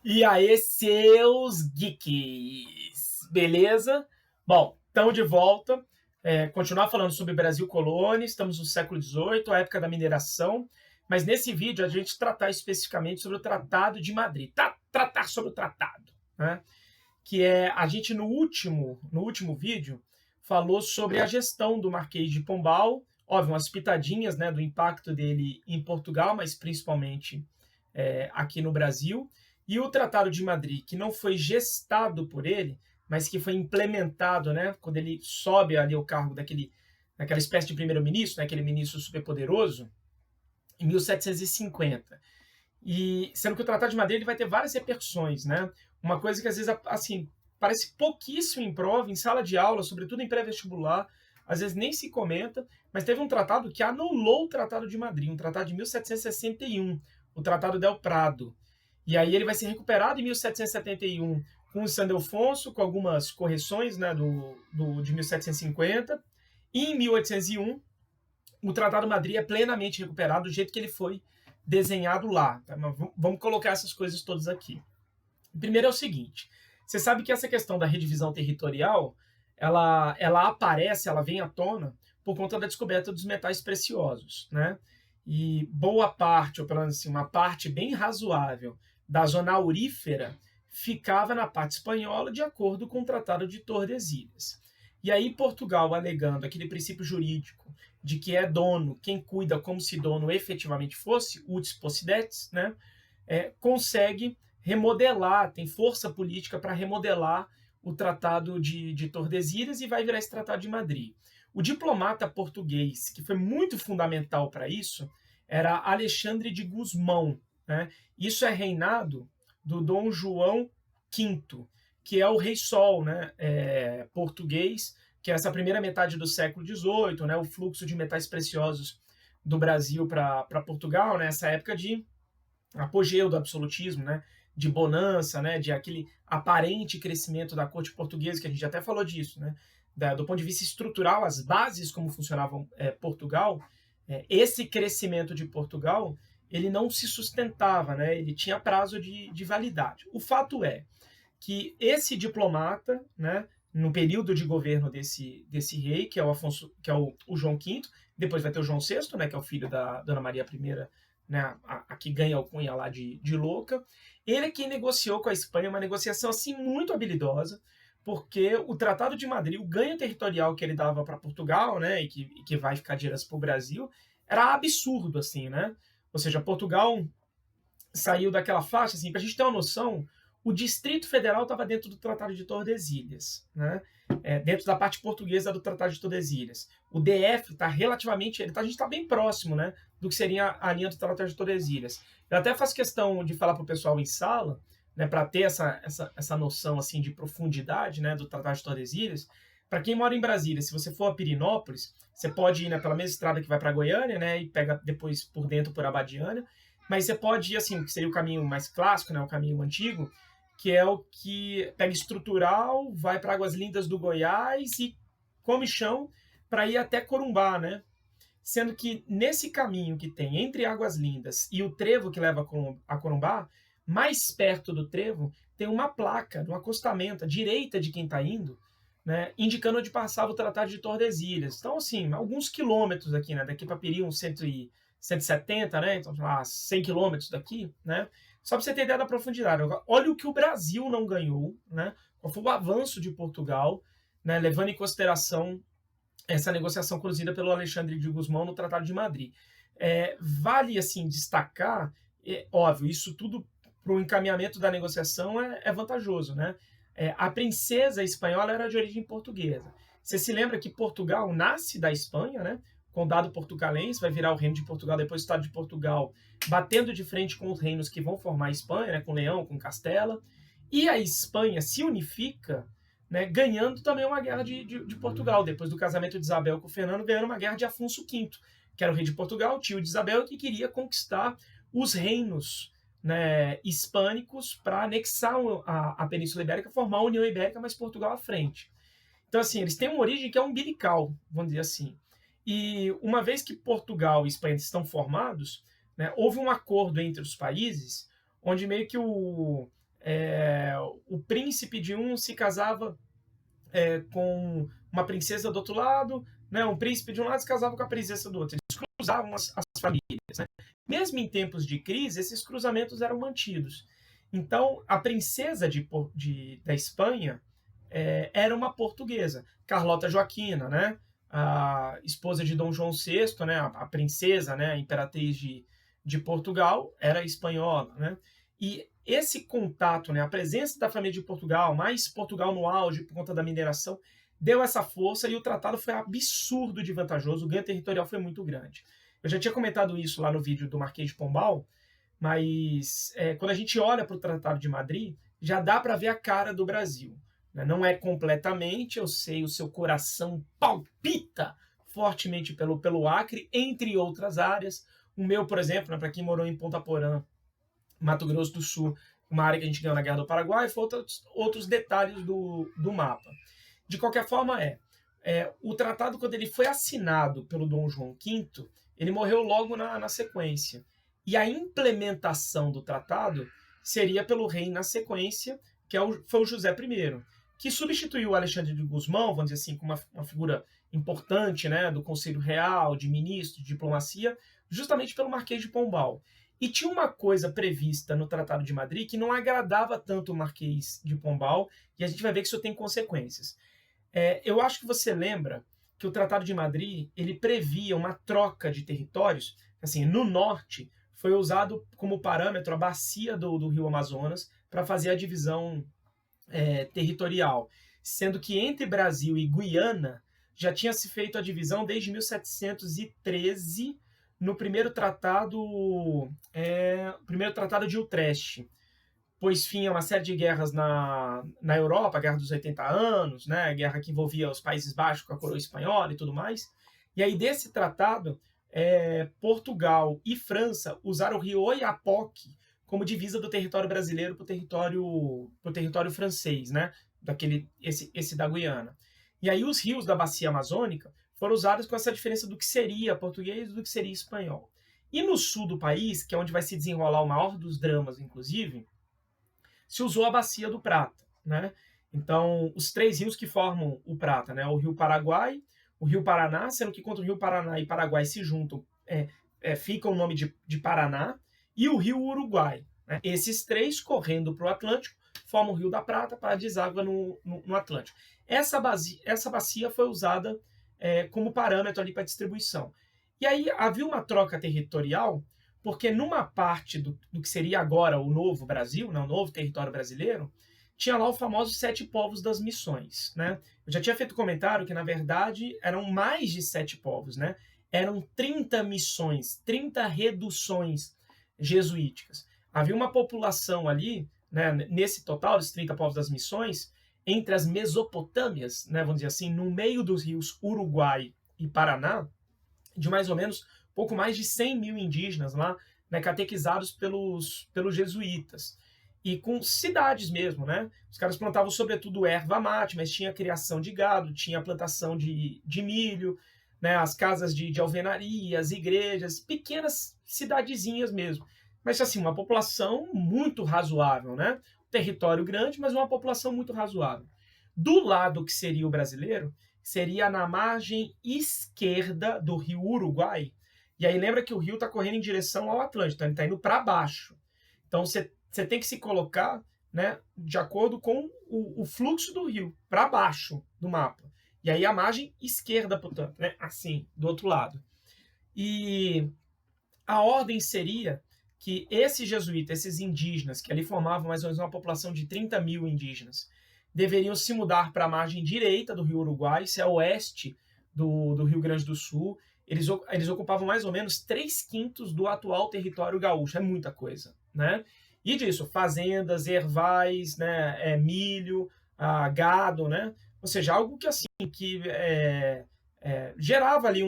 E aí, seus geeks, beleza? Bom, estamos de volta. Continuar falando sobre Brasil colônia, estamos no século XVIII, a época da mineração, mas nesse vídeo a gente tratar especificamente sobre o Tratado de Madrid. Tratar sobre o tratado, né? Que é, a gente no último vídeo falou sobre a gestão do Marquês de Pombal, óbvio, umas pitadinhas, né, do impacto dele em Portugal, mas principalmente aqui no Brasil, e o Tratado de Madrid, que não foi gestado por ele, mas que foi implementado, né, quando ele sobe ali o cargo daquela espécie de primeiro-ministro, né, aquele ministro superpoderoso, em 1750. E sendo que o Tratado de Madrid ele vai ter várias repercussões, né? Uma coisa que às vezes assim parece pouquíssimo em prova, em sala de aula, sobretudo em pré-vestibular, às vezes nem se comenta, mas teve um tratado que anulou o Tratado de Madrid, um tratado de 1761, o Tratado del Prado. E aí ele vai ser recuperado em 1771 com o Sandelfonso, com algumas correções, né, de 1750. E em 1801, o Tratado de Madrid é plenamente recuperado do jeito que ele foi desenhado lá. Tá? Mas vamos colocar essas coisas todas aqui. O primeiro é o seguinte: você sabe que essa questão da redivisão territorial, ela aparece, ela vem à tona por conta da descoberta dos metais preciosos, né? E boa parte, ou pelo menos assim, uma parte bem razoável da zona aurífera ficava na parte espanhola de acordo com o Tratado de Tordesilhas. E aí Portugal, alegando aquele princípio jurídico de que é dono quem cuida como se dono efetivamente fosse, utis possidetis, né? Consegue remodelar, tem força política para remodelar o Tratado de Tordesilhas e vai virar esse Tratado de Madrid. O diplomata português, que foi muito fundamental para isso, era Alexandre de Gusmão. Né? Isso é reinado do Dom João V, que é o Rei Sol, né? Português, que é essa primeira metade do século XVIII, né? O fluxo de metais preciosos do Brasil para Portugal, né? Essa época de apogeu do absolutismo, né? De bonança, né? De aquele aparente crescimento da corte portuguesa, que a gente até falou disso, né? Do ponto de vista estrutural, as bases como funcionava Portugal, esse crescimento de Portugal, ele não se sustentava, né? Ele tinha prazo de validade. O fato é que esse diplomata, né, no período de governo desse rei, que é o Afonso, que é o João V, depois vai ter o João VI, né, que é o filho da Dona Maria I, né, a que ganha a alcunha lá de louca. Ele é quem negociou com a Espanha, uma negociação assim muito habilidosa, porque o Tratado de Madrid, o ganho territorial que ele dava para Portugal, né, e que vai ficar de herança para o Brasil, era absurdo, assim, né? Ou seja, Portugal saiu daquela faixa, assim, para a gente ter uma noção, o Distrito Federal estava dentro do Tratado de Tordesilhas, né? Dentro da parte portuguesa do Tratado de Tordesilhas. O DF está relativamente, a gente está bem próximo, né, do que seria a linha do Tratado de Tordesilhas. Eu até faço questão de falar para o pessoal em sala, né, para ter essa noção assim de profundidade, né, do Tratado de Tordesilhas. Para quem mora em Brasília, se você for a Pirinópolis, você pode ir, né, pela mesma estrada que vai para Goiânia, né, e pega depois por dentro por Abadiânia, mas você pode ir assim, que seria o caminho mais clássico, né, o caminho antigo, que é o que pega estrutural, vai para Águas Lindas do Goiás e come chão para ir até Corumbá, né? Sendo que nesse caminho que tem entre Águas Lindas e o trevo que leva a Corumbá, mais perto do trevo tem uma placa do acostamento à direita de quem está indo, né, indicando onde passava o Tratado de Tordesilhas. Então, assim, alguns quilômetros aqui, né, daqui para Peri, uns 170, né, então, lá, 100 quilômetros daqui, né, só para você ter ideia da profundidade. Olha o que o Brasil não ganhou, né, qual foi o avanço de Portugal, né, levando em consideração essa negociação conduzida pelo Alexandre de Gusmão no Tratado de Madrid. Vale, assim, destacar, óbvio, isso tudo para o encaminhamento da negociação é vantajoso, né? A princesa espanhola era de origem portuguesa. Você se lembra que Portugal nasce da Espanha, né? Condado portucalense, vai virar o Reino de Portugal, depois o Estado de Portugal, batendo de frente com os reinos que vão formar a Espanha, né? Com Leão, com Castela. E a Espanha se unifica, né, ganhando também uma guerra de Portugal, depois do casamento de Isabel com o Fernando, ganhando uma guerra de Afonso V, que era o rei de Portugal, tio de Isabel, que queria conquistar os reinos, né, hispânicos para anexar a Península Ibérica, formar a União Ibérica, mas Portugal à frente. Então, assim, eles têm uma origem que é umbilical, vamos dizer assim. E uma vez que Portugal e Espanha estão formados, né, houve um acordo entre os países, onde meio que o príncipe de um se casava com uma princesa do outro lado, né? Um príncipe de um lado se casava com a princesa do outro. Eles cruzavam as famílias, né? Mesmo em tempos de crise, esses cruzamentos eram mantidos. Então, a princesa da Espanha era uma portuguesa, Carlota Joaquina, né? A esposa de Dom João VI, né? A princesa, né? A imperatriz de Portugal, era espanhola, né? E esse contato, né? A presença da família de Portugal, mais Portugal no auge por conta da mineração, deu essa força e o tratado foi absurdo de vantajoso, o ganho territorial foi muito grande. Eu já tinha comentado isso lá no vídeo do Marquês de Pombal, mas quando a gente olha para o Tratado de Madrid, já dá para ver a cara do Brasil. Né? Não é completamente, eu sei, o seu coração palpita fortemente pelo Acre, entre outras áreas. O meu, por exemplo, né, para quem morou em Ponta Porã, Mato Grosso do Sul, uma área que a gente ganhou na Guerra do Paraguai, foi outros detalhes do mapa. De qualquer forma, o tratado, quando ele foi assinado pelo Dom João V, ele morreu logo na sequência. E a implementação do tratado seria pelo rei na sequência, que foi o José I, que substituiu o Alexandre de Gusmão, vamos dizer assim, como uma figura importante, né, do Conselho Real, de ministro, de diplomacia, justamente pelo Marquês de Pombal. E tinha uma coisa prevista no Tratado de Madrid que não agradava tanto o Marquês de Pombal, e a gente vai ver que isso tem consequências. Eu acho que você lembra que o Tratado de Madrid ele previa uma troca de territórios. Assim, no norte, foi usado como parâmetro a bacia do Rio Amazonas para fazer a divisão territorial, sendo que entre Brasil e Guiana já tinha se feito a divisão desde 1713, no primeiro tratado de Utrecht, pôs fim a uma série de guerras na Europa, a Guerra dos 80 Anos, né, a guerra que envolvia os Países Baixos com a coroa espanhola e tudo mais. E aí, desse tratado, Portugal e França usaram o rio Oiapoque como divisa do território brasileiro para o território francês, né, esse da Guiana. E aí os rios da bacia amazônica foram usados com essa diferença do que seria português e do que seria espanhol. E no sul do país, que é onde vai se desenrolar o maior dos dramas, inclusive, se usou a bacia do Prata, né? Então, os três rios que formam o Prata, né? O Rio Paraguai, o Rio Paraná, sendo que quando o Rio Paraná e Paraguai se juntam, fica o nome de Paraná, e o Rio Uruguai. Né? Esses três, correndo para o Atlântico, formam o Rio da Prata para deságua no Atlântico. Essa bacia foi usada como parâmetro ali para distribuição. E aí havia uma troca territorial, porque numa parte do que seria agora o novo Brasil, né, o novo território brasileiro, tinha lá o famoso 7 povos das missões. Né? Eu já tinha feito comentário que, na verdade, eram mais de 7 povos. Né? Eram 30 missões, 30 reduções jesuíticas. Havia uma população ali, né, nesse total, dos 30 povos das missões, entre as Mesopotâmias, né, vamos dizer assim, no meio dos rios Uruguai e Paraná, de mais ou menos pouco mais de 100 mil indígenas lá, né, catequizados pelos jesuítas. E com cidades mesmo, né? Os caras plantavam sobretudo erva mate, mas tinha criação de gado, tinha plantação de milho, né, as casas de alvenaria, as igrejas, pequenas cidadezinhas mesmo. Mas assim, uma população muito razoável, né? Território grande, mas uma população muito razoável. Do lado que seria o brasileiro, seria na margem esquerda do rio Uruguai. E aí lembra que o rio está correndo em direção ao Atlântico, então ele está indo para baixo. Então você tem que se colocar, né, de acordo com o fluxo do rio, para baixo do mapa. E aí a margem esquerda, portanto, né, assim, do outro lado. E a ordem seria que esses jesuítas, esses indígenas, que ali formavam mais ou menos uma população de 30 mil indígenas, deveriam se mudar para a margem direita do rio Uruguai, isso é oeste do Rio Grande do Sul. Eles ocupavam mais ou menos 3/5 do atual território gaúcho, é muita coisa, né? E disso, fazendas, ervais, né, milho, gado, né? Ou seja, algo que assim, que gerava ali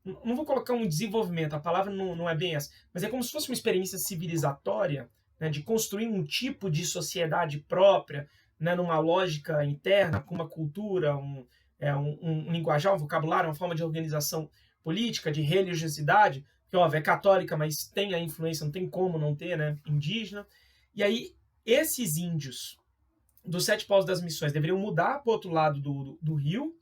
não vou colocar um desenvolvimento, a palavra não é bem essa, mas é como se fosse uma experiência civilizatória, né, de construir um tipo de sociedade própria, né, numa lógica interna, com uma cultura, um linguajar, um vocabulário, uma forma de organização política, de religiosidade, que óbvio, é católica, mas tem a influência, não tem como não ter, né, indígena. E aí esses índios dos 7 povos das missões deveriam mudar para o outro lado do rio.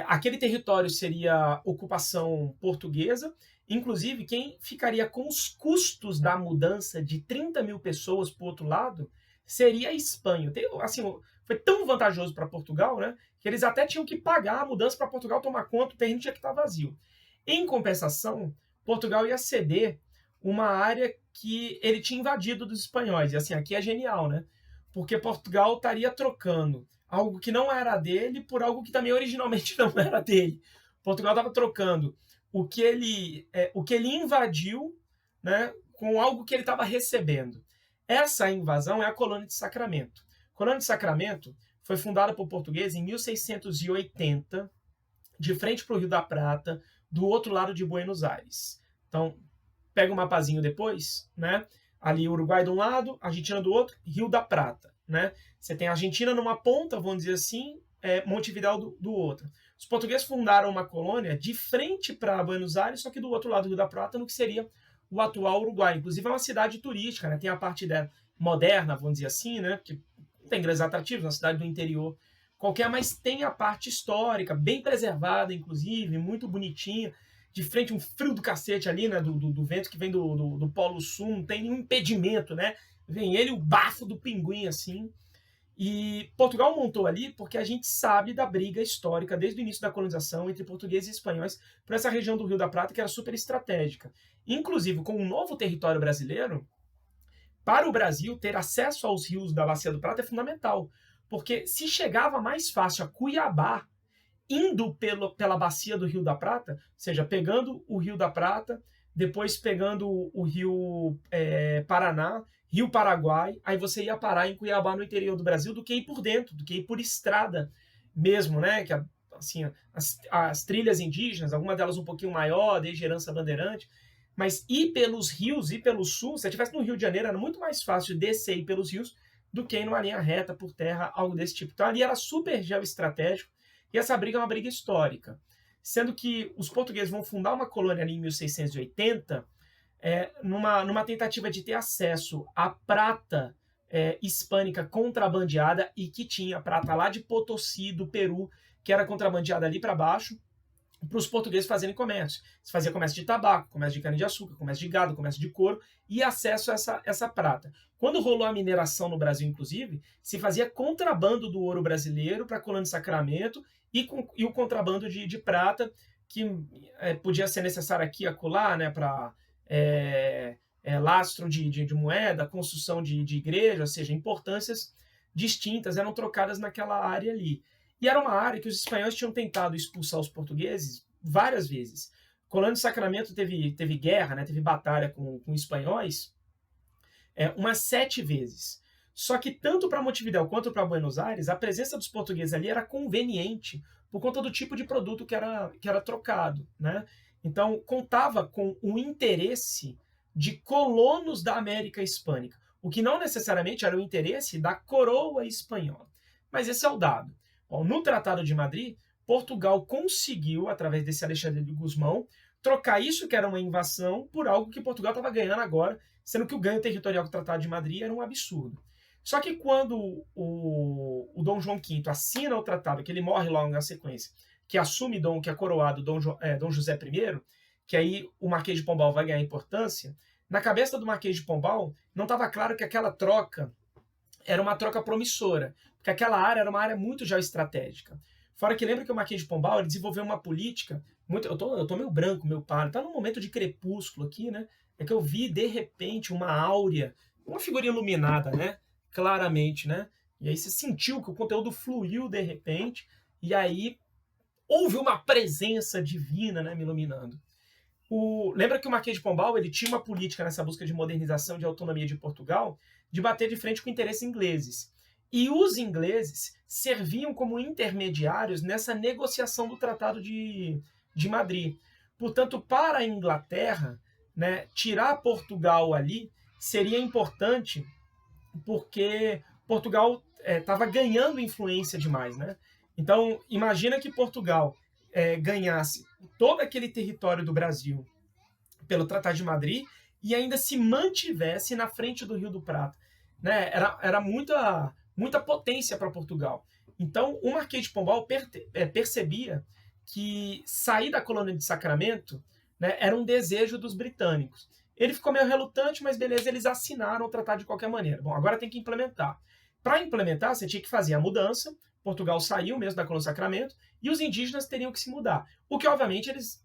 Aquele território seria ocupação portuguesa. Inclusive, quem ficaria com os custos da mudança de 30 mil pessoas para o outro lado seria a Espanha. Assim, foi tão vantajoso para Portugal, né, que eles até tinham que pagar a mudança para Portugal tomar conta, o terreno tinha que estar vazio. Em compensação, Portugal ia ceder uma área que ele tinha invadido dos espanhóis. E assim, aqui é genial, né? Porque Portugal estaria trocando algo que não era dele por algo que também originalmente não era dele. Portugal estava trocando o que ele invadiu, né, com algo que ele estava recebendo. Essa invasão é a colônia de Sacramento. A colônia de Sacramento foi fundada por portugueses em 1680, de frente para o Rio da Prata, do outro lado de Buenos Aires. Então, pega um mapazinho depois, né? Ali Uruguai de um lado, Argentina do outro, Rio da Prata, né? Você tem a Argentina numa ponta, vamos dizer assim, Montevidéu do outro. Os portugueses fundaram uma colônia de frente para Buenos Aires, só que do outro lado do Rio da Prata, no que seria o atual Uruguai. Inclusive é uma cidade turística, né? Tem a parte dela moderna, vamos dizer assim, né? Que não tem grandes atrativos, uma cidade do interior qualquer, mas tem a parte histórica, bem preservada, inclusive, muito bonitinha. De frente, um frio do cacete ali, né? Do vento que vem do Polo Sul, não tem nenhum impedimento, né? Vem ele, o bafo do pinguim, assim. E Portugal montou ali porque a gente sabe da briga histórica desde o início da colonização entre portugueses e espanhóis por essa região do Rio da Prata, que era super estratégica. Inclusive, com o novo território brasileiro, para o Brasil ter acesso aos rios da Bacia do Prata é fundamental, porque se chegava mais fácil a Cuiabá indo pela bacia do Rio da Prata, ou seja, pegando o Rio da Prata, depois pegando o Rio Paraná, Rio Paraguai, aí você ia parar em Cuiabá, no interior do Brasil, do que ir por dentro, do que ir por estrada mesmo, né? Que assim, as trilhas indígenas, algumas delas um pouquinho maior, desde Herança Bandeirante, mas ir pelos rios, ir pelo sul, se você estivesse no Rio de Janeiro, era muito mais fácil descer e ir pelos rios do que ir numa linha reta por terra, algo desse tipo. Então ali era super geoestratégico, e essa briga é uma briga histórica. Sendo que os portugueses vão fundar uma colônia ali em 1680, numa tentativa de ter acesso à prata hispânica contrabandeada, e que tinha prata lá de Potosí, do Peru, que era contrabandeada ali para baixo, para os portugueses fazerem comércio. Se fazia comércio de tabaco, comércio de cana-de-açúcar, comércio de gado, comércio de couro e acesso a essa prata. Quando rolou a mineração no Brasil, inclusive, se fazia contrabando do ouro brasileiro para a colônia de Sacramento e o contrabando de prata, que podia ser necessário aqui e acolá, né, para lastro de moeda, construção de igreja, ou seja, importâncias distintas eram trocadas naquela área ali. E era uma área que os espanhóis tinham tentado expulsar os portugueses várias vezes. A colônia de Sacramento teve guerra, né, teve batalha com espanhóis umas 7 vezes. Só que tanto para Montevidéu quanto para Buenos Aires, a presença dos portugueses ali era conveniente por conta do tipo de produto que era trocado, né? Então, contava com o interesse de colonos da América Hispânica, o que não necessariamente era o interesse da coroa espanhola. Mas esse é o dado. Bom, no Tratado de Madrid, Portugal conseguiu, através desse Alexandre de Gusmão, trocar isso, que era uma invasão, por algo que Portugal estava ganhando agora, sendo que o ganho territorial do Tratado de Madrid era um absurdo. Só que quando o Dom João V assina o tratado, que ele morre logo na sequência, que assume que é coroado Dom José I, que aí o Marquês de Pombal vai ganhar importância, na cabeça do Marquês de Pombal não estava claro que aquela troca era uma troca promissora, porque aquela área era uma área muito geoestratégica. Fora que lembra que o Marquês de Pombal ele desenvolveu uma política muito... Eu tô meio branco, meio pálido, tá num momento de crepúsculo aqui, né? É que eu vi, de repente, uma áurea, uma figura iluminada, né? Claramente, né? E aí você sentiu que o conteúdo fluiu de repente, e aí houve uma presença divina, né, me iluminando. Lembra que o Marquês de Pombal ele tinha uma política nessa busca de modernização, de autonomia de Portugal, de bater de frente com interesses ingleses. E os ingleses serviam como intermediários nessa negociação do Tratado de Madrid. Portanto, para a Inglaterra, né, tirar Portugal ali seria importante, porque Portugal estava ganhando influência demais, né? Então, imagina que Portugal ganhasse todo aquele território do Brasil pelo Tratado de Madrid e ainda se mantivesse na frente do Rio do Prata, né? Era muita potência para Portugal. Então, o Marquês de Pombal percebia que sair da colônia de Sacramento, né, era um desejo dos britânicos. Ele ficou meio relutante, mas beleza, eles assinaram o tratado de qualquer maneira. Bom, agora tem que implementar. Para implementar, você tinha que fazer a mudança. Portugal saiu mesmo da colônia de Sacramento e os indígenas teriam que se mudar. O que, obviamente, eles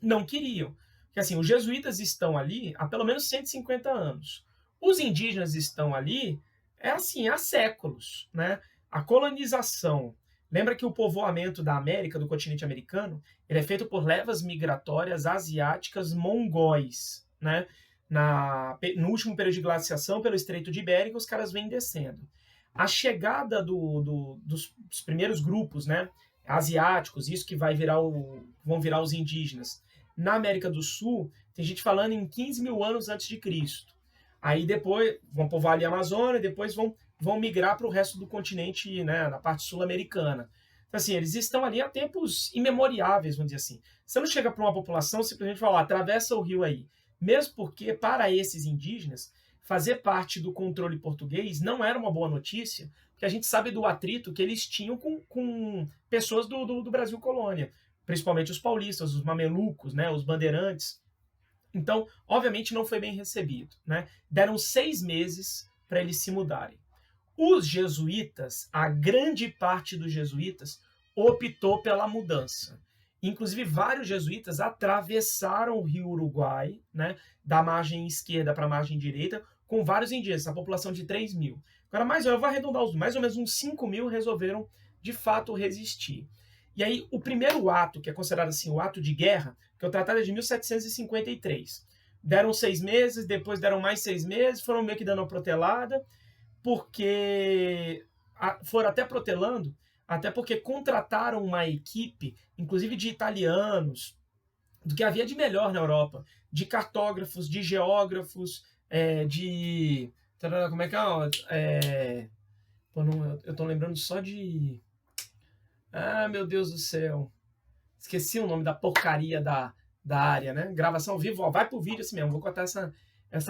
não queriam. Porque, assim, os jesuítas estão ali há pelo menos 150 anos. Os indígenas estão ali, assim, há séculos, né? A colonização. Lembra que o povoamento da América, do continente americano, ele é feito por levas migratórias asiáticas mongóis, né? No último período de glaciação, pelo Estreito de Bering, os caras vêm descendo. A chegada dos primeiros grupos, né, asiáticos, isso que vão virar os indígenas, na América do Sul, tem gente falando em 15 mil anos antes de Cristo. Aí depois vão povoar ali a Amazônia, depois vão migrar para o resto do continente, né, na parte sul-americana. Então, assim, eles estão ali há tempos imemoriáveis, vamos dizer assim. Você não chega para uma população simplesmente falar, atravessa o rio aí. Mesmo porque, para esses indígenas, fazer parte do controle português não era uma boa notícia, porque a gente sabe do atrito que eles tinham com pessoas do Brasil colônia, principalmente os paulistas, os mamelucos, né, os bandeirantes. Então, obviamente, não foi bem recebido, né? Deram 6 meses para eles se mudarem. Os jesuítas, a grande parte dos jesuítas, optou pela mudança. Inclusive, vários jesuítas atravessaram o rio Uruguai, né, da margem esquerda para a margem direita, com vários indígenas, a população de 3 mil. Agora, eu vou arredondar mais ou menos uns 5 mil resolveram, de fato, resistir. E aí, o primeiro ato, que é considerado assim o ato de guerra, que é o Tratado de 1753. Deram 6 meses, depois deram mais 6 meses, foram meio que dando uma protelada, porque foram até protelando, até porque contrataram uma equipe, inclusive de italianos, do que havia de melhor na Europa, de cartógrafos, de geógrafos, de... Como é que é? Eu tô lembrando só de... Ah, meu Deus do céu. Esqueci o nome da porcaria da área, né? Gravação ao vivo, ó, vai pro vídeo assim mesmo. Vou contar essa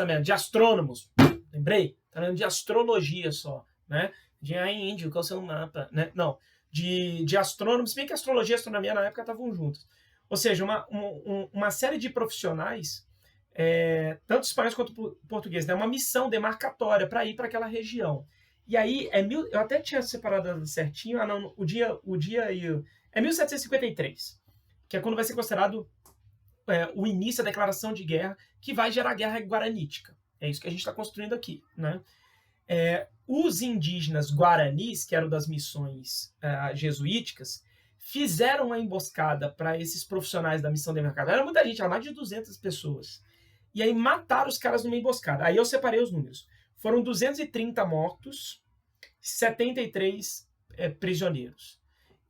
merda. De astrônomos. Lembrei? Tá falando de astrologia só, né? De índio, qual é o seu mapa, né? Não. De astrônomos, se bem que astrologia e astronomia na época estavam juntos. Ou seja, uma série de profissionais, tanto espanhóis quanto portugueses, né? Uma missão demarcatória para ir para aquela região. E aí, eu até tinha separado certinho, o dia é 1753, que é quando vai ser considerado o início da declaração de guerra, que vai gerar a guerra guaranítica. É isso que a gente está construindo aqui, né? Os indígenas guaranis, que eram das missões jesuíticas, fizeram uma emboscada para esses profissionais da missão demarcatória. Era muita gente, era mais de 200 pessoas. E aí mataram os caras numa emboscada. Aí eu separei os números. Foram 230 mortos, 73 prisioneiros.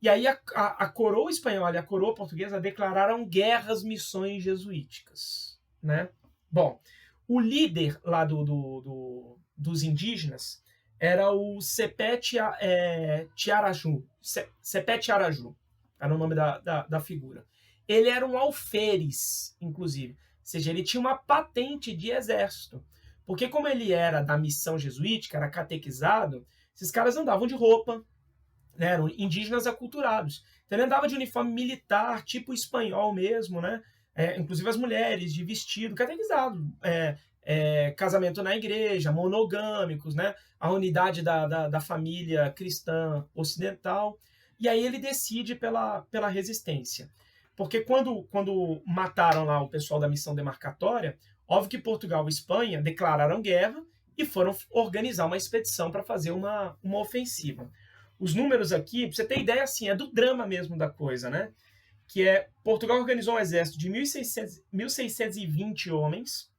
E aí a coroa espanhola e a coroa portuguesa declararam guerra às missões jesuíticas, né? Bom, o líder lá dos indígenas era o Sepete Tiaraju. Sepete Tiaraju era o nome da figura. Ele era um alferes, inclusive. Ou seja, ele tinha uma patente de exército. Porque como ele era da missão jesuítica, era catequizado, esses caras andavam de roupa, né, eram indígenas aculturados. Então ele andava de uniforme militar, tipo espanhol mesmo, né? Inclusive as mulheres, de vestido, catequizado. Casamento na igreja, monogâmicos, né? A unidade da família cristã ocidental. E aí ele decide pela resistência. Porque quando mataram lá o pessoal da missão demarcatória, óbvio que Portugal e Espanha declararam guerra e foram organizar uma expedição para fazer uma ofensiva. Os números aqui, para você ter ideia, assim, é do drama mesmo da coisa, né? Que Portugal organizou um exército de 1.620 homens,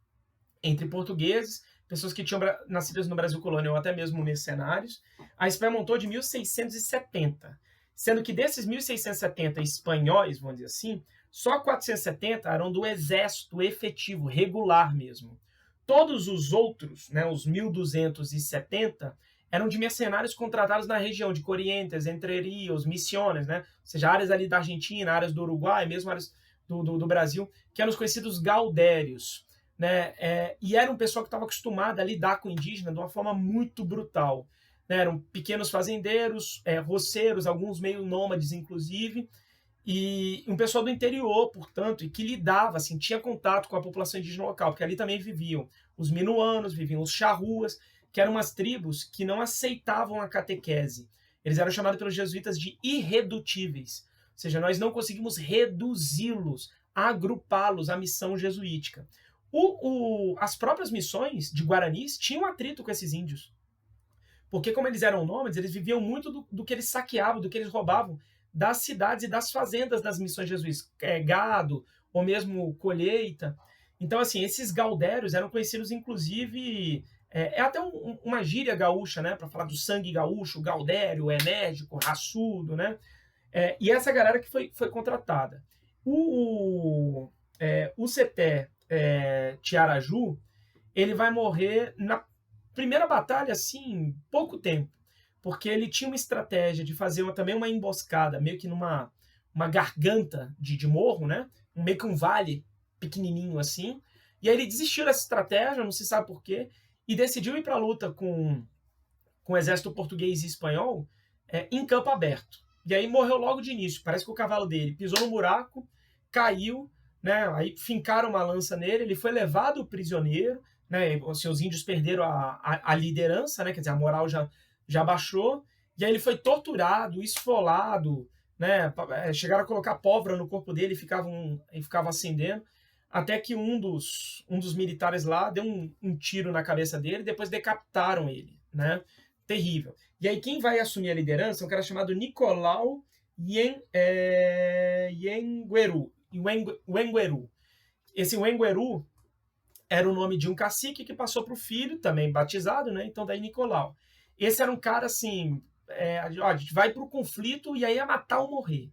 entre portugueses, pessoas que tinham nascido no Brasil colônia ou até mesmo mercenários. A Espanha montou de 1.670, sendo que desses 1.670 espanhóis, vamos dizer assim, só 470 eram do exército efetivo, regular mesmo. Todos os outros, né, os 1.270, eram de mercenários contratados na região de Corrientes, Entre Rios, Misiones, né? Ou seja, áreas ali da Argentina, áreas do Uruguai, mesmo áreas do Brasil, que eram os conhecidos gaudérios. né? E era um pessoal que estava acostumado a lidar com o indígena de uma forma muito brutal, né? Eram pequenos fazendeiros, roceiros, alguns meio nômades, inclusive, e um pessoal do interior, portanto, e que lidava, assim, tinha contato com a população indígena local, porque ali também viviam os minuanos, viviam os charruas, que eram umas tribos que não aceitavam a catequese. Eles eram chamados pelos jesuítas de irredutíveis, ou seja, nós não conseguimos reduzi-los, agrupá-los à missão jesuítica. As próprias missões de guaranis tinham atrito com esses índios, porque como eles eram nômades, eles viviam muito do que eles saqueavam, do que eles roubavam das cidades e das fazendas das missões jesuítas, gado, ou mesmo colheita. Então, assim, esses gaudérios eram conhecidos, inclusive, até uma gíria gaúcha, né, para falar do sangue gaúcho, gaudério, enérgico, raçudo, né? E essa galera que foi contratada. O Seté Tiaraju, ele vai morrer na primeira batalha, assim, pouco tempo, porque ele tinha uma estratégia de fazer também uma emboscada, meio que numa garganta de morro, né? Meio que um vale pequenininho assim. E aí ele desistiu dessa estratégia, não se sabe por quê, e decidiu ir para a luta com o exército português e espanhol em campo aberto. E aí morreu logo de início. Parece que o cavalo dele pisou no buraco, caiu, né? Aí fincaram uma lança nele, ele foi levado prisioneiro, né? Assim, os índios perderam a liderança, né? Quer dizer, a moral já baixou, e aí ele foi torturado, esfolado, né? Chegaram a colocar pólvora no corpo dele e ficava acendendo, até que um dos militares lá deu um tiro na cabeça dele, e depois decapitaram ele, né? Terrível. E aí quem vai assumir a liderança é um cara chamado Nicolau Yengueru. Esse Wengueru era o nome de um cacique que passou para o filho, também batizado, né? Então daí Nicolau. Esse era um cara assim, a gente vai para o conflito e aí é matar ou morrer.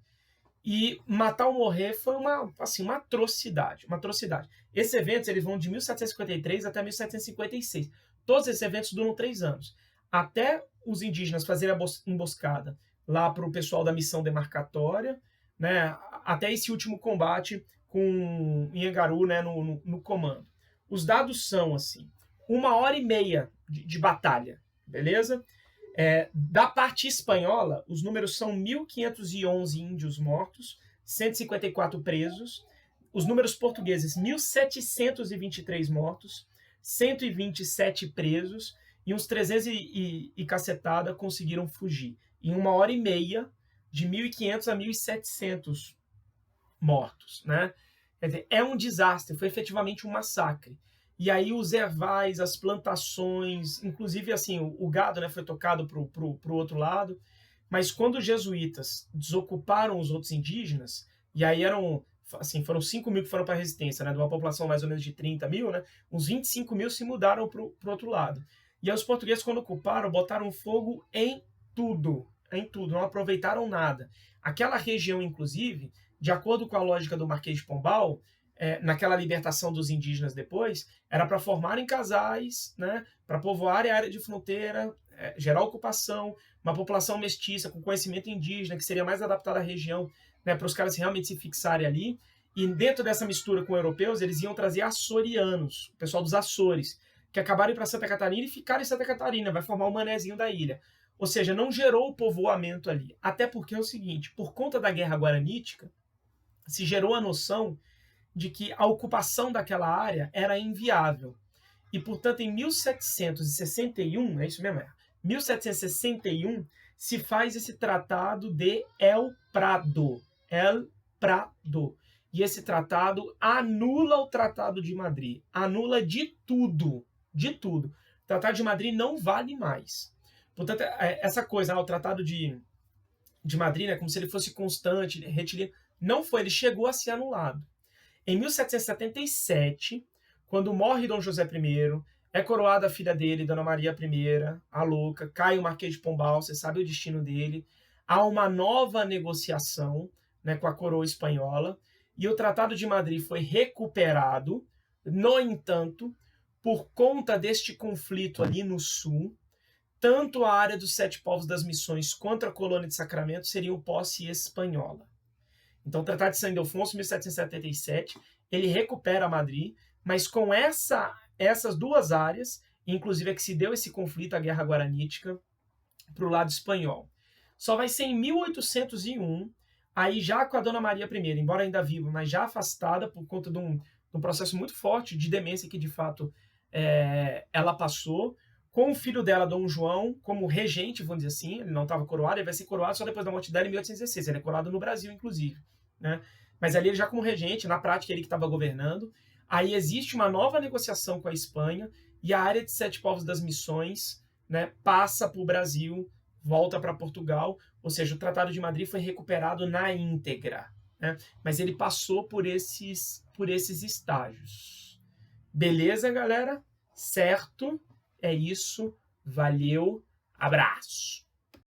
E matar ou morrer foi uma atrocidade, uma atrocidade. Esses eventos eles vão de 1753 até 1756. Todos esses eventos duram 3 anos. Até os indígenas fazerem a emboscada lá para o pessoal da missão demarcatória, né? Até esse último combate com Inhangaru, né, no comando. Os dados são assim: 1h30 de batalha, beleza? Da parte espanhola, os números são 1.511 índios mortos, 154 presos. Os números portugueses, 1.723 mortos, 127 presos, e uns 300 e cacetada conseguiram fugir. Em 1h30, de 1.500 a 1.700 mortos, né? Quer dizer, é um desastre, foi efetivamente um massacre. E aí os ervais, as plantações, inclusive assim, o gado, né, foi tocado pro outro lado. Mas quando os jesuítas desocuparam os outros indígenas, e aí foram 5 mil que foram para a resistência, né, de uma população mais ou menos de 30 mil, né, uns 25 mil se mudaram pro outro lado. E aí os portugueses, quando ocuparam, botaram fogo em tudo, não aproveitaram nada. Aquela região, inclusive, de acordo com a lógica do Marquês de Pombal, naquela libertação dos indígenas depois, era para formarem casais, né, para povoarem a área de fronteira, gerar ocupação, uma população mestiça com conhecimento indígena, que seria mais adaptada à região, né, para os caras realmente se fixarem ali. E dentro dessa mistura com europeus, eles iam trazer açorianos, o pessoal dos Açores, que acabaram para Santa Catarina e ficaram em Santa Catarina, vai formar o manezinho da ilha. Ou seja, não gerou o povoamento ali. Até porque é o seguinte, por conta da Guerra Guaranítica, se gerou a noção de que a ocupação daquela área era inviável. E, portanto, em 1761, é isso mesmo, 1761, se faz esse tratado de El Prado. E esse tratado anula o Tratado de Madrid. Anula de tudo. De tudo. O Tratado de Madrid não vale mais. Portanto, essa coisa, o Tratado de Madrid, né, como se ele fosse constante, retilíneo, não foi, ele chegou a ser anulado. Em 1777, quando morre Dom José I, é coroada a filha dele, Dona Maria I, a louca, cai o Marquês de Pombal, você sabe o destino dele. Há uma nova negociação, né, com a coroa espanhola, e o Tratado de Madrid foi recuperado. No entanto, por conta deste conflito ali no sul, tanto a área dos Sete Povos das Missões quanto a colônia de Sacramento seriam posse espanhola. Então, o Tratado de São Ildefonso, 1777, ele recupera Madrid, mas com essas duas áreas, inclusive é que se deu esse conflito, a Guerra Guaranítica, para o lado espanhol. Só vai ser em 1801, aí já com a Dona Maria I, embora ainda viva, mas já afastada por conta de um processo muito forte de demência que, de fato, ela passou, com o filho dela, Dom João, como regente, vamos dizer assim. Ele não estava coroado, ele vai ser coroado só depois da morte dela em 1816. Ele é coroado no Brasil, inclusive, né? Mas ali ele já como regente, na prática ele que estava governando. Aí existe uma nova negociação com a Espanha e a área de Sete Povos das Missões, né, passa para o Brasil, volta para Portugal, ou seja, o Tratado de Madrid foi recuperado na íntegra, né? Mas ele passou por esses estágios. Beleza, galera? Certo? É isso. Valeu. Abraço.